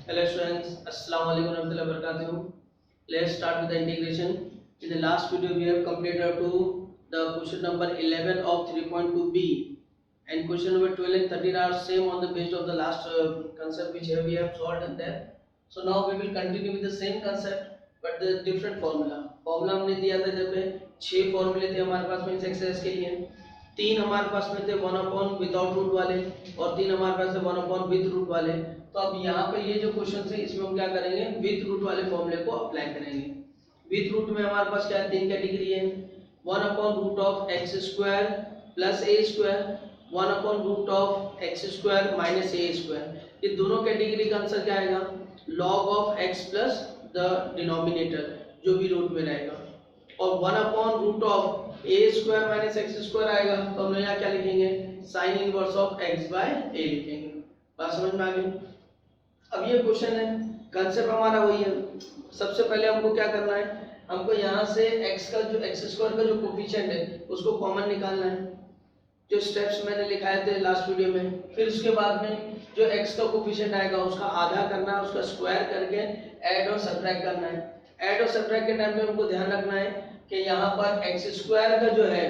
Hello students, Assalamu alaikum warahmatullahi wabarakatuh. Let's start with the integration. In the last video we have completed up to the question number 11 of 3.2b and question number 12 and 13 are same on the basis of the last concept which we have solved in there. So now we will continue with the same concept but the different formula. Formula हमने दिया था जब 6 फॉर्मूले थे हमारे पास में इस exercise के लिए, 3 हमारे पास में थे 1 विदाउट रूट वाले और 3 हमारे पास है 1 विद रूट वाले। तो अब यहाँ पे ये जो क्वेश्चन है इसमें हम क्या करेंगे, विद रूट वाले फॉर्मूले को अप्लाई करेंगे। विद रूट में हमारे पास क्या है, 3 कैटेगरी है, 1 root of x square plus a square, 1 root of x square minus a square. ये दोनों कैटेगरी का आंसर क्या आएगा, log of x plus the denominator जो भी रूट में रहेगा, और 1 root of a square minus x square आएगा तो हम यहाँ क्या लिखेंगे, sine inverse of x by a लिखेंगे। बात समझ में आ गई। अब ये क्वेश्चन है, कंसेप्ट हमारा वही है। सबसे पहले हमको क्या करना है, हमको यहाँ से x का जो एक्स स्क्वायर का जो कोफिशिएंट है उसको कॉमन निकालना है, जो स्टेप्स मैंने लिखाए थे लास्ट वीडियो में। फिर उसके बाद में जो x का कोफिशिएंट आएगा उसका आधा करना है, उसका स्क्वायर करके ऐड और सब्ट्रैक्ट करना है। ऐड और सब्ट्रैक्ट के टाइम पे हमको ध्यान रखना है कि यहाँ पर एक्स स्क्वायर का जो है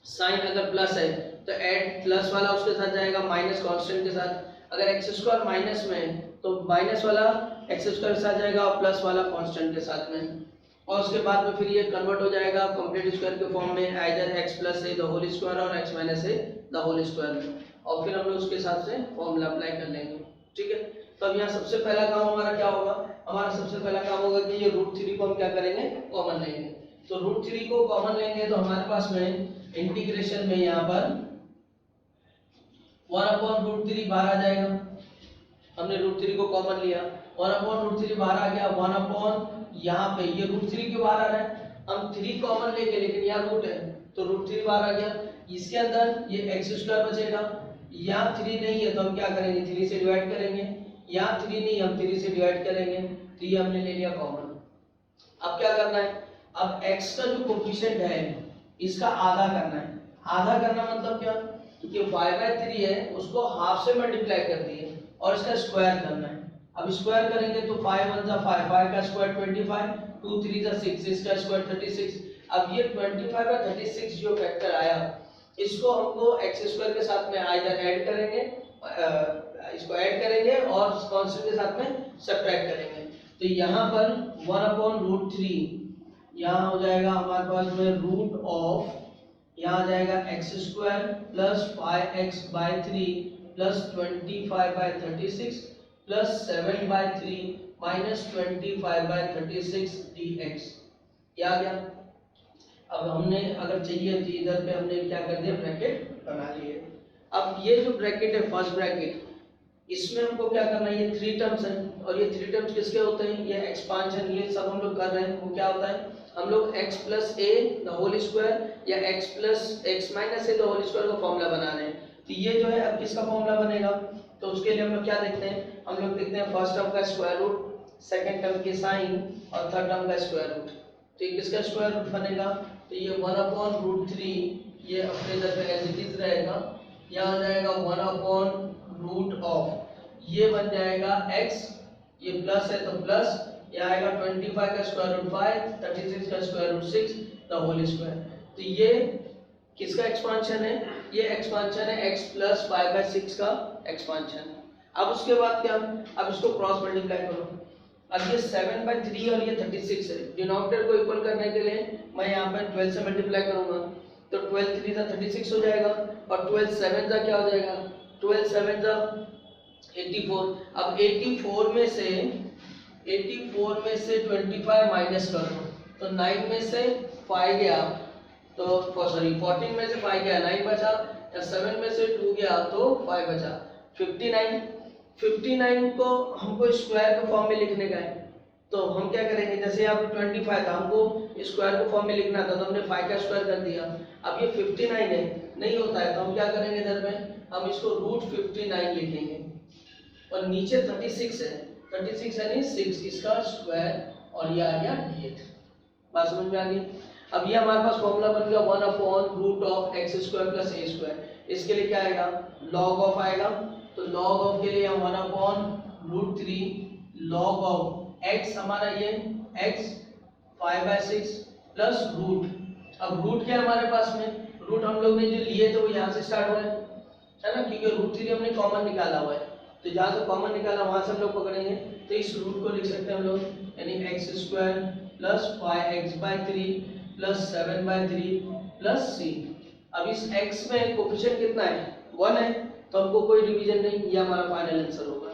साइन अगर प्लस है तो ऐड प्लस वाला उसके साथ जाएगा माइनस कांस्टेंट के साथ, अगर एक्स स्क्वायर माइनस में है तो माइनस वाला एक्स स्क्वायर के साथ जाएगा और प्लस वाला कांस्टेंट के साथ में, और उसके बाद में फिर ये कन्वर्ट हो जाएगा कंप्लीट स्क्वायर के फॉर्म में, either x plus A the whole square और x minus A the whole square में, और फिर हम लोग उसके हिसाब से फॉर्मूला अप्लाई कर लेंगे। ठीक है, तो अब यहाँ सबसे पहला काम हमारा क्या होगा, हमारा सबसे पहला काम होगा कि ये √3 को हम क्या करेंगे, कॉमन लेंगे। तो √3 को कॉमन लेंगे तो हमारे पास में इंटीग्रेशन में यहाँ पर 1/√3 बाहर आ जाएगा। हमने √3 को कॉमन लिया, 1/√3 बाहर आ गया, 1 यहाँ पे ये √3 क्यों बाहर आ रहा है, हम 3 कॉमन लेके, लेकिन यहाँ रूट है तो √3 बाहर आ गया। इसके अंदर ये एक्स स्क्वायर बचेगा, यहाँ 3 नहीं है तो हम क्या करेंगे, 3 से डिवाइड करेंगे, यहाँ 3 नहीं हम 3 से डिवाइड करेंगे, तो ये हमने ले लिया कॉमन। अब क्या करना है, अब x का जो कोफिशिएंट है इसका आधा करना है। आधा करना मतलब क्या, कि 5/3 है उसको हाफ से मल्टीप्लाई कर दिए और इसका स्क्वायर करना है। अब स्क्वायर करेंगे तो 5 1 जा 5, 5 का स्क्वायर 25, 2 3 जा 6, इसका स्क्वायर 36। अब ये 25 का 36 जो फैक्टर आया इसको हमको x स्क्वायर के साथ में आइदर ऐड करेंगे, इसको ऐड करेंगे और कांस्टेंट के साथ में सब्ट्रैक्ट करेंगे। तो यहाँ पर 1/√3 यहाँ हो जाएगा हमारे पास में रूट ऑफ, यहाँ आ जाएगा x square plus 5x/3 plus 25/36 plus 7/3 minus 25/36 dx। ये आ गया। अब हमने अगर चाहिए तो इधर पे हमने क्या कर दिया, ब्रैकेट बना लिए। अब ये जो ब्रैकेट है फर्स्ट ब्रैकेट, इसमें हमको क्या करना है, ये 3 टर्म्स हैं और ये 3 टर्म्स किसके होते हैं, ये एक्सपांशन, ये सब हम लोग कर रहे हैं। वो क्या होता है, हम लोग x plus A the whole square या x plus X minus A the whole square का फॉर्मूला बना रहे हैं। तो ये जो है अब किसका फॉर्मूला बनेगा, तो उसके लिए हम लोग क्या देखते हैं, हम लोग देखते हैं फर्स्ट टर्म का स्क्वायर रूट, सेकंड टर्म के साइन और थर्ड टर्म का स्क्वायर रूट। तो ये किसका स्क्वायर रूट बनेगा, तो ये 1/√3 ये अपने इधर पे एज इट इज रहेगा, यहाँ आ जाएगा 1/रूट ऑफ, ये बन जाएगा x, ये प्लस है तो प्लस, यहाँ आएगा 25 का स्क्वायर रूट 5, 36 का square root 6 the whole square. तो ये किसका एक्सपांशन है, ये एक्सपांशन है x प्लस 5/6 का एक्सपांशन। अब उसके बाद क्या, अब इसको क्रॉस मल्टीप्लाई करो। अब ये 7/3 और ये 36 है, डिनोमिनेटर को इक्वल करने के लिए मैं यहाँ पे 12 से मल्टीप्लाई करूंगा तो 12 3 जा 36 हो जाएगा और 12 7 जा क्या हो जाएगा, 12 7 जा 84। अब 84 में से 25 माइनस कर दो तो 9 में से 5 गया तो सॉरी 14 में से 5 गया 9 बचा, या 7 में से 2 गया तो 5 बचा, 59 को हमको स्क्वायर के फॉर्म में लिखने का है। तो हम क्या करेंगे, जैसे यहाँ पे 25 था हमको स्क्वायर के फॉर्म में लिखना था तो हमने 5 का स्क्वायर कर दिया। अब ये 59 है, नहीं होता है तो हम क्या करेंगे, इधर में हम इसको √59 लिखेंगे और नीचे 36 है, 36 यानी 6 इसका स्क्वायर और ये आ गया 8। बात समझ में आ गई। अब ये हमारे पास फॉर्मूला बन गया 1/√x² प्लस a²। इसके लिए क्या आएगा, लॉग ऑफ आएगा, तो लॉग ऑफ के लिए हम 1/√x² √3 log ऑफ x, हमारा ये x 5/6 प्लस रूट। अब रूट क्या है हमारे पास में, रूट हम लोग ने जो लिए थे वो यहाँ से स्टार्ट हुआ है ना, क्योंकि √3 हमने कॉमन निकाला हुआ है, तो जहाँ से कॉमन निकाला वहाँ से हम लोग पकड़ेंगे, तो इस रूट को लिख सकते हैं हम लोग, यानी x² plus 5x/3 plus 7/3 plus c। अब इस x में कोफिशिएंट कितना है, 1 है, तो हमको कोई डिवीजन नहीं, ये हमारा फाइनल आंसर होगा।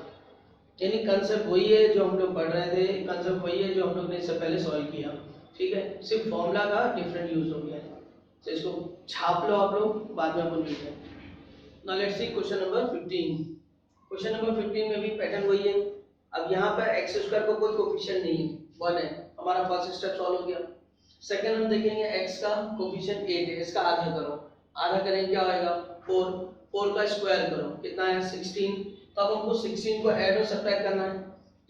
यानी कंसेप्ट वही है जो हम लोग पढ़ रहे थे, कंसेप्ट वही है जो हम लोग ने इससे पहले सॉल्व किया, ठीक है, सिर्फ फॉर्मूला का डिफरेंट यूज हो गया है। तो इसको छाप लो आप लोग, बाद में अपन मिलते हैं। Now let's see question number 15। Question number 15 में भी पैटर्न वही है। अब यहाँ पर x² का कोई कोफिशिएंट नहीं है, 1 है, हमारा फर्स्ट स्टेप सॉल्व हो गया। सेकंड हम देखेंगे x का कोफिशिएंट 8 है, इसका आधा करो, आधा करेंगे क्या होएगा 4, 4 का स्क्वायर करो कितना है 16। तो अब हमको 16 को ऐड और सब्ट्रैक्ट करना है,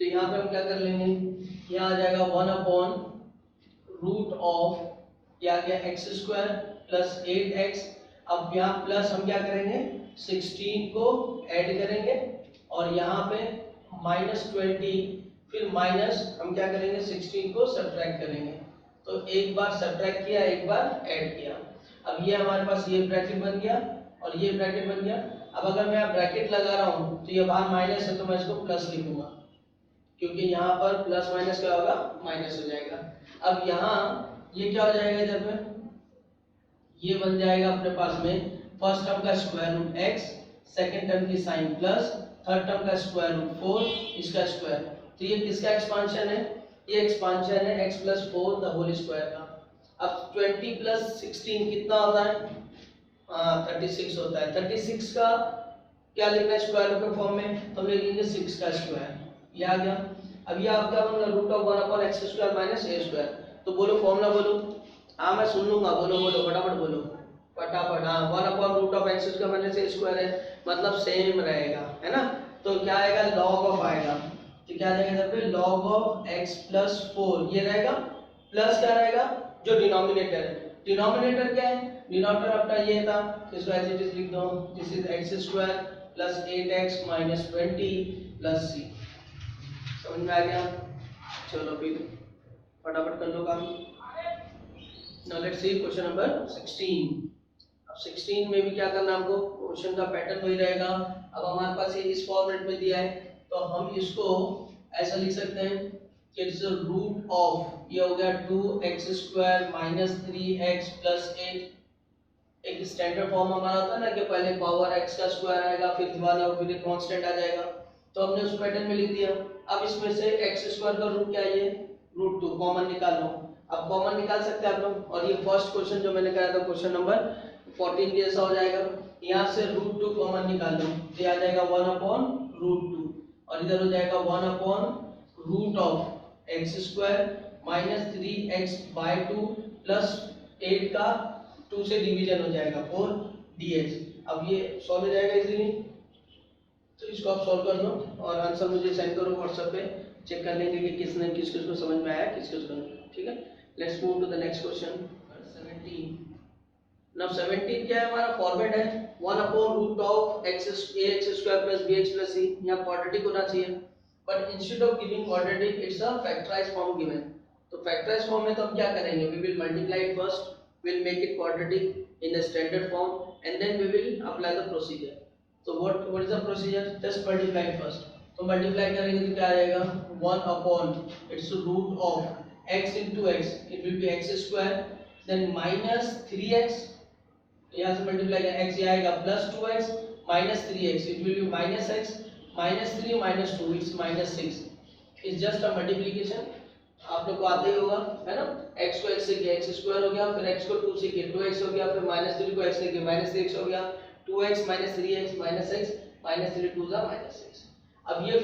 तो यहाँ पे हम क्या कर लेंगे, यहाँ आ जाएगा 1/रूट ऑफ क्या आ गया x² प्लस 8x। अब यहाँ प्लस हम क्या करेंगे 16 को ऐड करेंगे और यहाँ पे -20, फिर माइनस हम क्या करेंगे 16 को सब्ट्रैक्ट करेंगे। तो एक बार सब्ट्रैक्ट किया, एक बार ऐड किया। अब ये हमारे पास ये ब्रैकेट बन गया और ये ब्रैकेट बन गया। अब अगर मैं यहाँ ब्रैकेट लगा रहा हूँ तो ये बाहर माइनस है, तो मैं इसको प्लस लिखूंगा, क्योंकि यहाँ पर प्लस माइनस क्या होगा, माइनस हो जाएगा। अब यहाँ ये क्या हो जाएगा, इधर पे ये बन जाएगा अपने पास में फर्स्ट टर्म का square root x, second term की साइन प्लस थर्ड टर्म का स्क्वायर रूट 4, इसका स्क्वायर। तो ये किसका एक्सपांशन है, ये एक्सपांशन है x + 4 द होल स्क्वायर का। अब 20 + 16 कितना होता है, 36 होता है। 36 का क्या लिखना है स्क्वायर रूट के फॉर्म में, तो हम लिखेंगे 6 का स्क्वायर, ये आ गया। अब ये आपका बनना √1/x² - a²। तो बोलो फॉर्मूला बोलो, हाँ मैं सुन लूंगा, बोलो बोलो फटाफट बोलो फटाफट। हाँ 1/√x² - a² है, मतलब सेम रहेगा, है ना। तो क्या आएगा, log ऑफ आएगा, तो क्या जाएगा इधर पे log ऑफ x + 4, ये रहेगा, प्लस क्या रहेगा जो डिनोमिनेटर है। डिनोमिनेटर क्या है, डिनोमिनेटर अपना ये था, इसको एज इट इज लिख दो, this is x² + 8x - 20 + c। समझ में आ गया, चलो फिर फटाफट कर लो काम। Now let's see question number 16। अब 16 में भी क्या करना हमको, क्वेश्चन का पैटर्न वही रहेगा। अब हमारे पास ये इस फॉर्मेट में दिया है, तो हम इसको ऐसा लिख सकते हैं कि इट्स रूट ऑफ, ये हो गया 2x² - 3x + 8। एक स्टैंडर्ड फॉर्म हमारा होता है ना कि पहले पावर x का स्क्वायर आएगा, फिर दिवाला और फिर एक कांस्टेंट आ जाएगा, तो हमने उस पैटर्न में लिख दिया। अब इसमें से x² का रूट क्या है, ये √2 कॉमन निकाल लो। अब कॉमन निकाल सकते हैं आप लोग, और ये फर्स्ट क्वेश्चन जो मैंने कराया था क्वेश्चन नंबर 14 जैसा हो जाएगा। यहाँ से √2 कॉमन निकाल लो, तो आ जाएगा 1/√2, और इधर हो जाएगा 1/रूट ऑफ x² - 3x/2 प्लस 8 का 2 से डिवीजन हो जाएगा 4 dx। अब ये सॉल्व हो जाएगा इजीली, तो इसको आप सॉल्व कर लो और आंसर मुझे सेंड करो व्हाट्सएप पे, चेक कर लेंगे कि किसने किस किस को समझ में आया, किस किस को नहीं, ठीक है। Let's move to the next question 17। Now 17 क्या है, हमारा फॉर्मेट है 1/√of ax² + bx + c। यहाँ क्वाड्रेटिक होना चाहिए, but instead of giving quadratic it's a factorised form given. तो फैक्टराइज्ड फॉर्म में तो हम क्या करेंगे, we will multiply it first, we'll make it quadratic in the standard form, and then we will apply the procedure. So what is the procedure, just multiply it first। तो multiply करेंगे तो क्या आएगा 1/ its root of x into x, it will be x², then -3x, यहाँ से multiply करें x, ये आएगा +2x - 3x, it will be -x -3 - 2, it's -6। it's just a multiplication, आप लोग को आता ही होगा, है ना। x को x से किया x² हो गया, फिर x को 2 से किया 2x हो गया, फिर -3 को x से किया -3x हो गया, 2x - 3x - x -3 2 -6। अब ये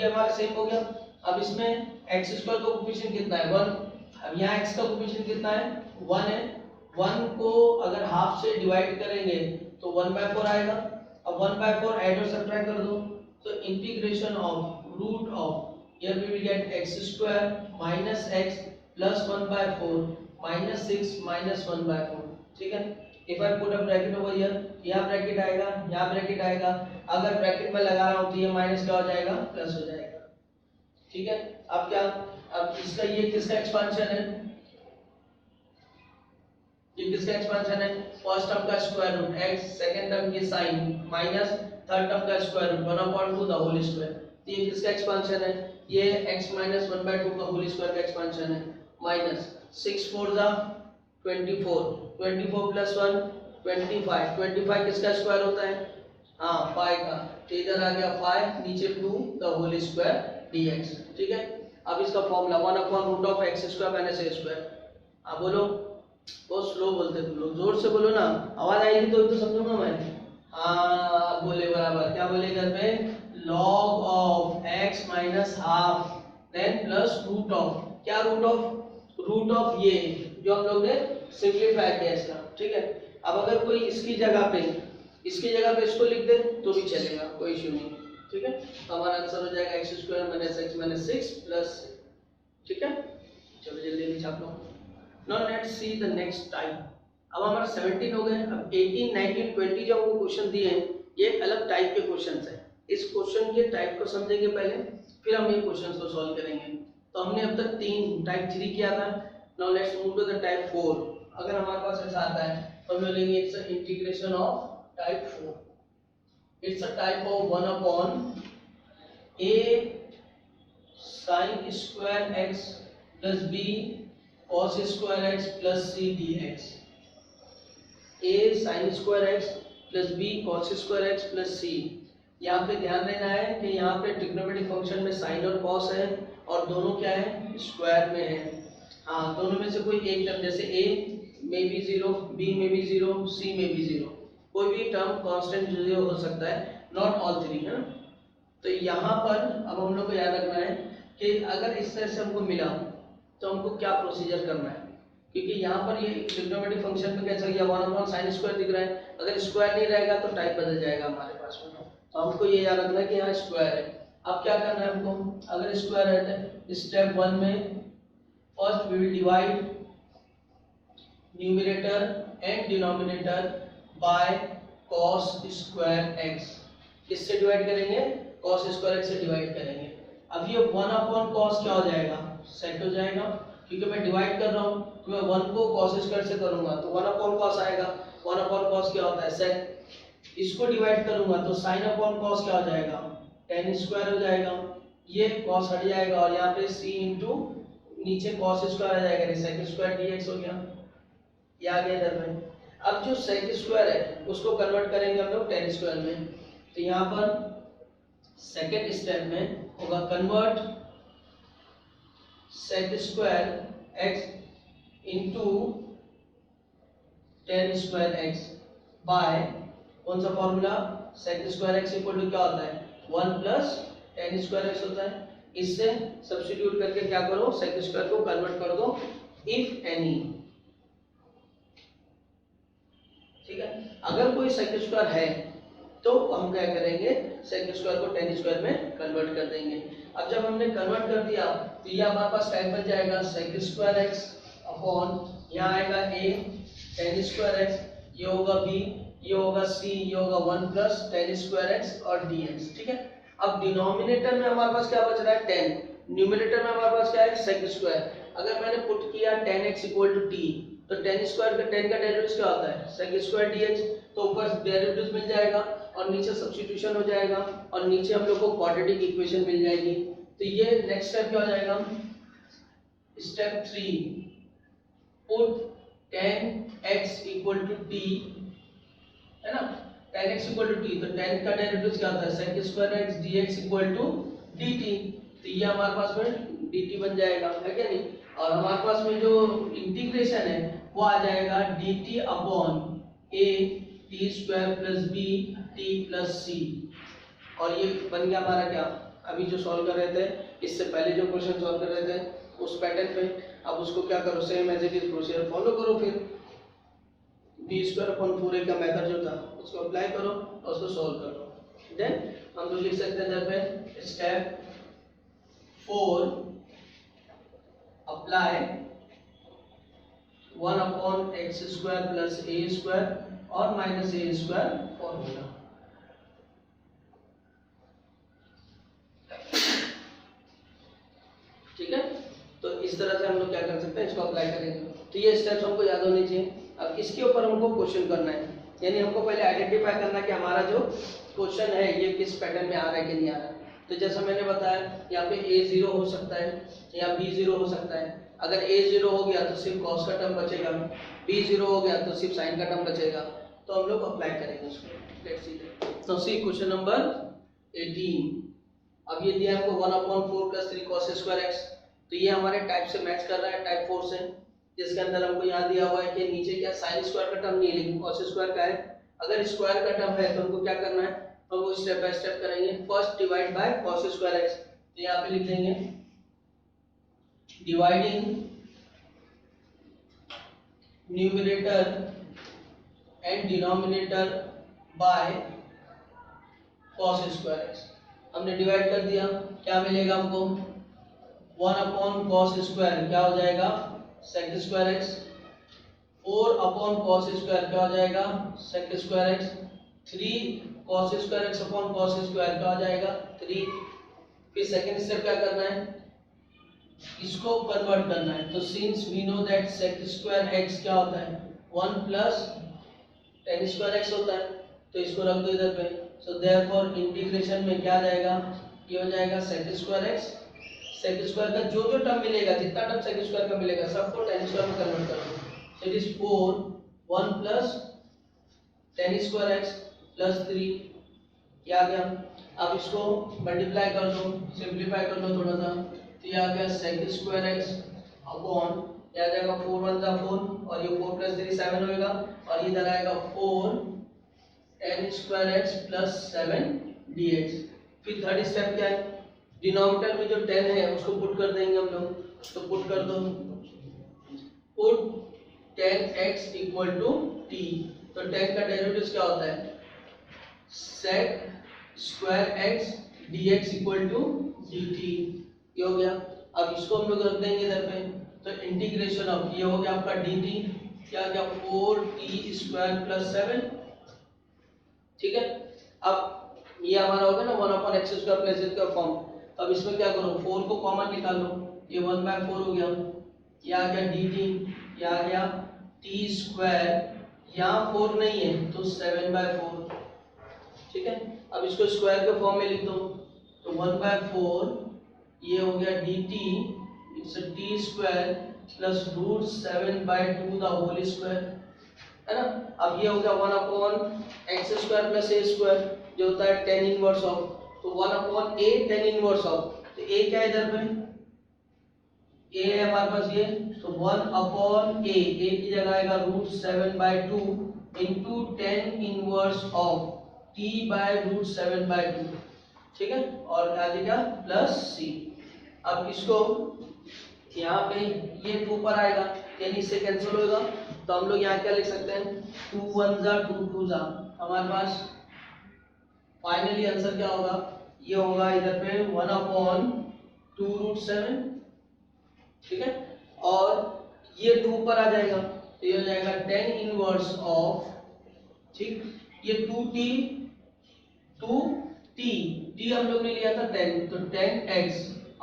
हमारा सेम हो गया। अब इसमें x² का कोएफिशिएंट कितना है 1। अब यहाँ x का कोएफिशिएंट कितना है 1 है। 1 को अगर हाफ से डिवाइड करेंगे तो 1/4 आएगा। अब 1/4 ऐड और सब्ट्रैक्ट कर दो, तो integration of root of, here we will get x² - x plus 1/4 - 6 - 1/4, ठीक है। if I put a bracket over here, यहाँ ब्रैकेट आएगा, यहाँ ब्रैकेट आएगा। अगर ब्रैकेट में लगा रहा हूँ तो ये माइनस क्या हो जाएगा, प्लस हो जाएगा। ठीक है, अब क्या, अब इसका ये किसका एक्सपांशन है, ये किसका एक्सपांशन है, फर्स्ट टर्म का square root x, second term की साइन माइनस थर्ड टर्म का square root 1/2 the whole square. तो ये किसका एक्सपांशन है, ये x - 1/2 का होल स्क्वायर का एक्सपांशन है। माइनस 6 4 द 24, 24 प्लस 1 25, 25 किसका स्क्वायर होता है, हाँ 5 का। तो इधर आ गया 5, नीचे 2 द होल स्क्वायर dx। ठीक है, अब इसका फॉर्मूला 1/√x² - a²। आप बोलो, बहुत स्लो बोलते तुम लोग, जोर से बोलो ना, आवाज आएगी तो समझूंगा मैं। हाँ बोले बराबर, क्या बोले इधर पे, log of x - ½ then plus root of, क्या रूट ऑफ ये जो हम लोग ने सिंपलीफाई किया इसका। ठीक है, अब अगर कोई इसकी जगह पे इसको लिख दे तो भी चलेगा, कोई इशू नहीं। ठीक है, तो हमारा आंसर हो जाएगा x² - x - 6 प्लस। ठीक है, चलो जल्दी छाप लो। Now let's see the next type। अब हमारा 17 हो गए। अब 18, 19, 20 जो हमको क्वेश्चन दिए हैं, ये अलग टाइप के क्वेश्चंस हैं। इस क्वेश्चन के टाइप को समझेंगे पहले, फिर हम ये क्वेश्चंस को सॉल्व करेंगे। तो हमने अब तक टाइप 3 किया था। Now let's move to the type 4। अगर हमारे पास ऐसा आता है तो हम बोलेंगे it's a integration of type 4। It's a type of 1/a sin² x plus b cos² x plus c dx। a sin² x plus b cos² x plus c। यहाँ पे ध्यान देना है कि यहाँ पे ट्रिग्नोमेट्रिक फंक्शन में साइन और कॉस है और दोनों क्या है, स्क्वायर में है। हाँ, दोनों में से कोई एक टर्म, जैसे a में भी 0, b में भी 0, c में भी 0, कोई भी टर्म कांस्टेंट 0 हो सकता है, नॉट ऑल थ्री, है ना। तो यहाँ पर अब हम लोग को याद रखना है कि अगर इस तरह से हमको मिला तो हमको क्या प्रोसीजर करना है, क्योंकि यहाँ पर ये ट्रिग्नोमेट्रिक फंक्शन में कैसा गया, 1/sin² दिख रहा है। अगर स्क्वायर नहीं रहेगा तो टाइप बदल जाएगा हमारे पास में। तो हमको ये याद रखना है कि यहाँ स्क्वायर है। अब क्या करना है हमको, अगर स्क्वायर है तो स्टेप 1 में first we will divide numerator and denominator by cos² x। किससे डिवाइड करेंगे, cos² x से डिवाइड करेंगे। अब ये 1/cos क्या हो जाएगा, सेट हो जाएगा, क्योंकि मैं डिवाइड कर रहा हूँ तो मैं 1 को cos² से करूंगा तो 1/cos आएगा। 1/cos क्या होता है, सेट। इसको डिवाइड करूंगा तो sin/cos क्या हो जाएगा, tan² हो जाएगा। ये cos हट जाएगा और यहाँ पे c इंटू नीचे cos² आ जाएगा, sec² dx हो गया, ये आ गया इधर में। अब जो sec² है उसको कन्वर्ट करेंगे हम लोग tan² में। तो यहाँ पर सेकेंड स्टेप में होगा convert sec² x into tan² x बाय कौन सा formula, sec² x equal to क्या होता है, 1 प्लस tan² x होता है। इससे सब्स्टिट्यूट करके क्या करो, sec² को कन्वर्ट कर दो इफ एनी। ठीक है, अगर कोई sec² है तो हम क्या करेंगे, sec² को tan² में कन्वर्ट कर देंगे। अब जब हमने कन्वर्ट कर दिया तो ये हमारे पास टाइप बन जाएगा sec² x अपॉन, यहाँ आएगा a tan² x, ये होगा b, ये होगा c, ये होगा 1 प्लस tan² x और dx। ठीक है, अब डिनोमिनेटर में हमारे पास क्या बच रहा है, 10, न्यूमरेटर में हमारे पास क्या है, sec²। अगर मैंने पुट किया tan x equal to t तो tan² का डेरिवेटिव क्या होता है, sec² dx। तो ऊपर डेरिवेटिव मिल जाएगा और नीचे सब्स्टिट्यूशन हो जाएगा और नीचे हम लोग को क्वाड्रेटिक इक्वेशन मिल जाएगी। तो ये नेक्स्ट स्टेप क्या हो जाएगा, step 3, put tan x equal to t, है ना, tan x equal to t, तो tan का डेरिवेटिव क्या होता है, sec² x dx equal to dt। तो ये हमारे पास में dt बन जाएगा, है क्या नहीं। और हमारे पास में जो इंटीग्रेशन है वो आ जाएगा dt upon a t² plus b t plus c। और ये बन गया हमारा क्या, अभी जो सॉल्व कर रहे थे, इससे पहले जो क्वेश्चन सॉल्व कर रहे थे उस पैटर्न पे। अब उसको क्या करो, same as it is procedure follow करो, फिर b² अपॉन 4a का मेथड जो था उसको अप्लाई करो और उसको सॉल्व करो। देन हम लोग लिख सकते हैं इधर पे step 4 apply 1/x² plus a² और माइनस ए स्क्वायर फॉर्मूला। ठीक है, तो इस तरह से हम लोग क्या कर सकते हैं, इसको अप्लाई करेंगे। तो ये स्टेप्स हमको याद होने चाहिए। अब इसके ऊपर हमको क्वेश्चन करना है, यानी हमको पहले आइडेंटिफाई करना है कि हमारा जो क्वेश्चन है ये किस पैटर्न में आ रहा है कि नहीं आ रहा है। तो जैसा मैंने बताया यहाँ पे a 0 हो सकता है या b 0 हो सकता है। अगर a 0 हो गया तो सिर्फ cos का टर्म बचेगा, b 0 हो गया तो सिर्फ sin का टर्म बचेगा। तो हम लोग अप्लाई करेंगे उसको। Let's see. तो सी क्वेश्चन नंबर 18। अब ये दिया हमको 1/4 + 3 cos स्क्वायर x। तो ये हमारे टाइप से मैच कर रहा है, टाइप 4 से, जिसके अंदर हमको यहाँ दिया हुआ है कि नीचे क्या sin स्क्वायर का टर्म नहीं है लेकिन cos स्क्वायर का है। अगर स्क्वायर का टर्म है तो हमको क्या करना है, हम वो स्टेप बाय स्टेप करेंगे। First divide by cos square x। तो यहाँ पे लिख देंगे dividing numerator and denominator bye cos square x। हमने डिवाइड कर दिया, क्या मिलेगा हमको 1/cos स्क्वायर क्या हो जाएगा sec square x, 4/cos square क्या हो जाएगा sec square x, 3 cos square x upon cos square क्या हो जाएगा 3। फिर सेकंड स्टेप क्या करना है, इसको कन्वर्ट करना है। तो since we know that sec square x क्या होता है 1 + tan स्क्वायर x होता है, तो इसको रख दो इधर पे। सो देयरफॉर इंटीग्रेशन में क्या आ जाएगा, ये हो जाएगा sec square x। sec square का जो जो टर्म मिलेगा, जितना टर्म sec स्क्वायर का मिलेगा सबको tan स्क्वायर में कन्वर्ट कर दो। So it is 4 1 + tan square x + 3 ये आ गया। अब इसको मल्टीप्लाई कर दो, सिंपलीफाई कर दो थोड़ा सा, तो ये आ गया sec स्क्वायर x अपॉन ये आ जाएगा 4 1 = 4 और ये 4 + 3 7 होएगा और इधर आएगा 4 tan स्क्वायर x + 7 dx। फिर थर्ड स्टेप क्या है, डिनोमिनेटर में जो 10 है उसको पुट कर देंगे हम लोग। तो पुट कर दो, पुट 10x = t। तो 10 का डेरिवेटिव क्या होता है sec square x dx = dt। ये हो गया। अब इसको हम लोग रख देंगे इधर पे। तो इंटीग्रेशन ऑफ ये हो गया आपका dt, क्या गया 4t² + 7। ठीक है, अब ये हमारा हो गया ना 1/x² + का फॉर्म। अब इसमें क्या करो, 4 को कॉमन निकालो, ये 1/4 हो गया, ये आ गया dt, ये आ गया t², यहाँ 4 नहीं है तो 7/4। ठीक है, अब इसको स्क्वायर के फॉर्म में लिख दो, तो 1/4 ये हो गया dt, it's t² + √7/2 the whole square, है ना। अब ये हो गया 1/x² + a² जो होता है tan इनवर्स ऑफ, तो 1/a tan इनवर्स ऑफ, तो a क्या है इधर पे, a है हमारे पास ये, तो 1/a, a की जगह आएगा √7/2 into tan inverse of t/√7/2। ठीक है, और आ जाएगा प्लस c। अब इसको यहाँ पे ये 2 पर आएगा यानी इससे कैंसिल होगा, तो हम लोग यहाँ क्या लिख सकते हैं 2 1 = 2 2 जा। हमारे पास फाइनली आंसर क्या होगा, ये होगा इधर पे 1/2√7। ठीक है, और ये 2 पर आ जाएगा तो ये हो जाएगा tan इनवर्स ऑफ, ठीक, ये 2t हम लोग ने लिया था 10, तो tan x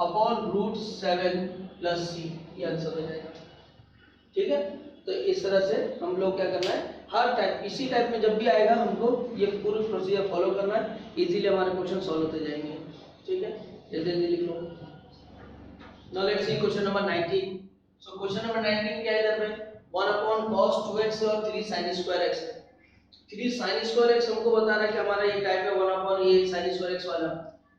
अपॉन √7 + c, ये आंसर हो जाएगा। ठीक है, तो इस तरह से हम लोग क्या करना है, हर टाइप इसी टाइप में जब भी आएगा हमको ये पूरी प्रोसीजर फॉलो करना है, इजीली हमारे क्वेश्चन सॉल्व होते जाएंगे। ठीक है, जल्दी जल्दी लिख लो। Now let's see question number 19। So question number 19 क्या है इधर पे 1/cos 2x और 3 sin स्क्वायर x है। 3 sin स्क्वायर x हमको बताना है कि हमारा ये टाइप है 1/a sin स्क्वायर x वाला,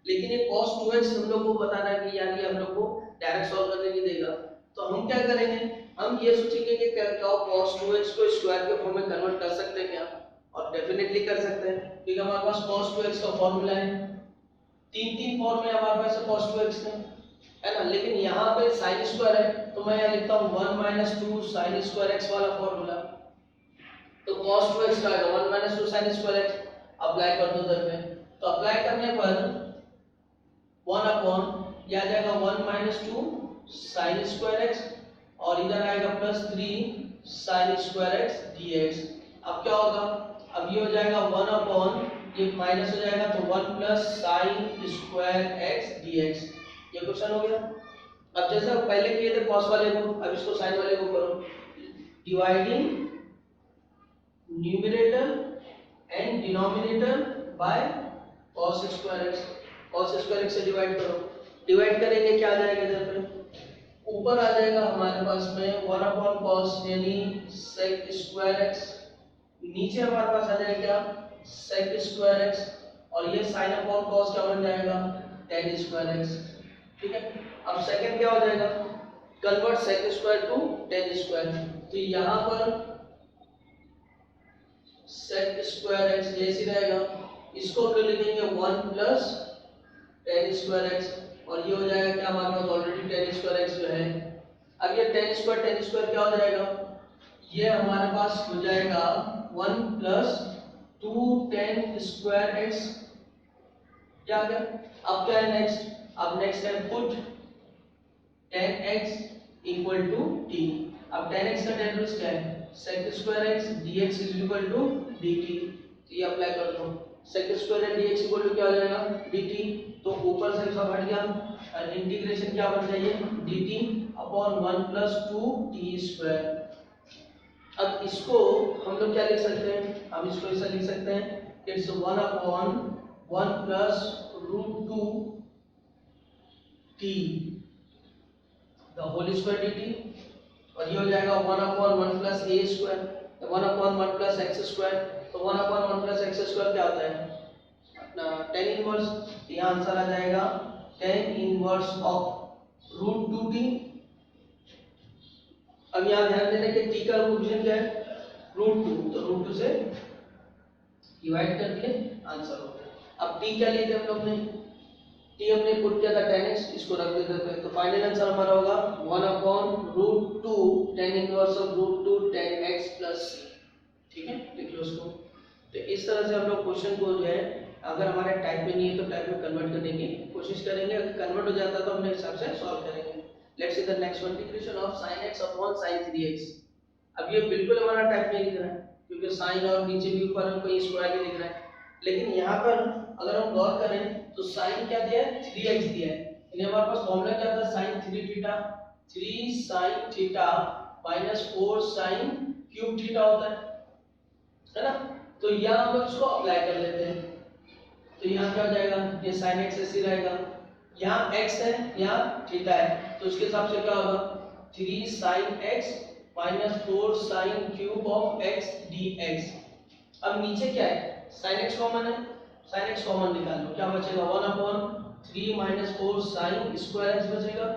लेकिन ये cos 2x हम लोग को बताना है कि यार ये हम लोग को डायरेक्ट सॉल्व करने नहीं देगा। तो हम क्या करेंगे, हम ये सोचेंगे कि क्या cos 2x को स्क्वायर के फॉर्म में कन्वर्ट कर सकते हैं क्या, और डेफिनेटली कर सकते हैं, क्योंकि हमारे पास cos 2x का फॉर्मूला है, तीन फॉर्म है हमारे पास cos 2x का, है ना। लेकिन यहाँ पे sin स्क्वायर है तो मैं यहाँ लिखता हूँ 1 - 2 sin स्क्वायर x वाला फॉर्मूला। तो cos 2x का आएगा 1 - 2 sin स्क्वायर x, अप्लाई कर दो इधर पे। तो अप्लाई करने पर 1/, यह आ जाएगा 1 - 2 sin स्क्वायर x और इधर आएगा +3 sin स्क्वायर x dx। अब क्या होगा, अब ये हो जाएगा 1 अपॉन, ये माइनस हो जाएगा तो 1 plus sine square x dx। ये क्वेश्चन हो गया। अब जैसा पहले किए थे कॉस वाले को, अब इसको साइन वाले को करो, dividing numerator and denominator bye cos square x. cos square x से डिवाइड करो, डिवाइड करेंगे क्या आ जाएगा, इधर पे ऊपर आ जाएगा हमारे पास में 1 अपॉन cos यानी sec स्क्वायर एक्स, नीचे हमारे पास आ जाएगा sec स्क्वायर एक्स, और ये sin अपॉन cos क्या बन जाएगा, tan स्क्वायर एक्स। ठीक है, अब सेकंड क्या हो जाएगा, convert sec square to tan square, तो यहाँ पर sec स्क्वायर एक्स जैसे रहेगा, इसको हम लोग लिखेंगे 1 प्लस tan स्क्वायर एक्स, और ये हो जाएगा क्या हमारे पास ऑलरेडी tan स्क्वायर एक्स जो है। अब ये tan स्क्वायर क्या हो जाएगा, ये हमारे पास हो जाएगा 1 प्लस 2 tan स्क्वायर एक्स, क्या आ गया। अब क्या है नेक्स्ट, अब नेक्स्ट है put tan x equal to t। अब tan x का tan रूट क्या है, sec square x dx is equal to dt, तो ये अप्लाई कर दो, sec स्क्वायर है dx इक्वल टू क्या हो जाएगा dt, तो ऊपर से सब हट गया, इंटीग्रेशन क्या बन जाएगी dt upon 1 plus 2 t square. अब इसको हम लोग क्या लिख सकते हैं, हम इसको ऐसा लिख सकते हैं, it's 1 upon 1 plus root 2 t the whole square dt, और ये हो जाएगा 1 upon 1 plus a square, 1 upon 1 plus x square, तो 1 अपॉन 1 प्लस x स्क्वायर क्या होता है अपना tan इनवर्स, तो यहाँ आंसर आ जाएगा tan inverse of root 2t। अब यहाँ ध्यान देना कि t का कोएफिशिएंट क्या है रूट 2, तो रूट 2 से डिवाइड कर दिए, आंसर हो गया। अब t क्या लिए थे हम लोग ने, t हमने पुट किया था tan x, इसको रख देते थे, तो फाइनल आंसर हमारा होगा 1 upon root 2 tan inverse of root 2 tan x plus c। ठीक है, लिख लो उसको। तो इस तरह से हम लोग क्वेश्चन को जो है, अगर हमारे टाइप में नहीं है तो टाइप में कन्वर्ट करने की कोशिश करेंगे, अगर कन्वर्ट हो जाता है तो अपने हिसाब से सॉल्व करेंगे। Let's see the next one, integration of sin x upon sin 3x। अब ये बिल्कुल हमारा टाइप में दिख रहा है, क्योंकि sin और नीचे भी ऊपर कोई स्क्वायर भी दिख रहा है, लेकिन यहाँ पर अगर हम गौर करें तो sin क्या दिया है 3x दिया है, यानी हमारे पास फॉर्मूला क्या था sin 3 theta, 3 sin theta minus 4 sin cube theta होता है ना। तो यहाँ हम लोग इसको अप्लाई कर लेते हैं, तो यहाँ क्या हो जाएगा, ये sin x ऐसे रहेगा, यहाँ x है यहाँ थीटा है, तो उसके हिसाब से क्या होगा 3 sin x minus 4 sin cube of x dx। अब नीचे क्या है sin x कॉमन है, sin x कॉमन निकाल लो, क्या बचेगा 1 upon 3 minus 4 sin square x बचेगा,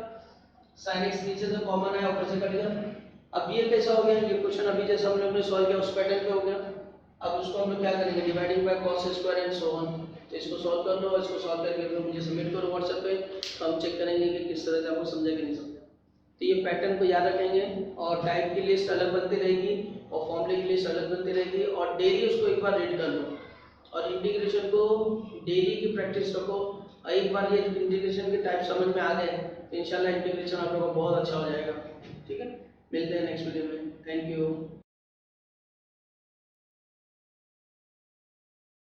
sin x नीचे से कॉमन है ऊपर से कट गया। अब ये कैसा हो गया, ये क्वेश्चन अभी जैसे हम लोग ने सॉल्व किया उस पैटर्न पे हो गया। अब उसको हम लोग क्या करेंगे, dividing by cos square and so on, तो इसको सॉल्व कर लो, इसको सॉल्व करके मुझे सबमिट करो व्हाट्सएप पे, तो हम चेक करेंगे कि किस तरह से आपको समझा कि नहीं समझा। तो ये पैटर्न को याद रखेंगे, और टाइप की लिस्ट अलग बनती रहेगी और फॉर्मूले की लिस्ट अलग बनती रहेगी, और डेली उसको एक बार रीड कर लो, और इंटीग्रेशन को डेली की प्रैक्टिस रखो। एक बार ये इंटीग्रेशन के टाइप समझ में आ गए तो इंशाल्लाह इंटीग्रेशन आप लोगों का बहुत अच्छा हो जाएगा। ठीक है, मिलते हैं नेक्स्ट वीडियो में, थैंक यू।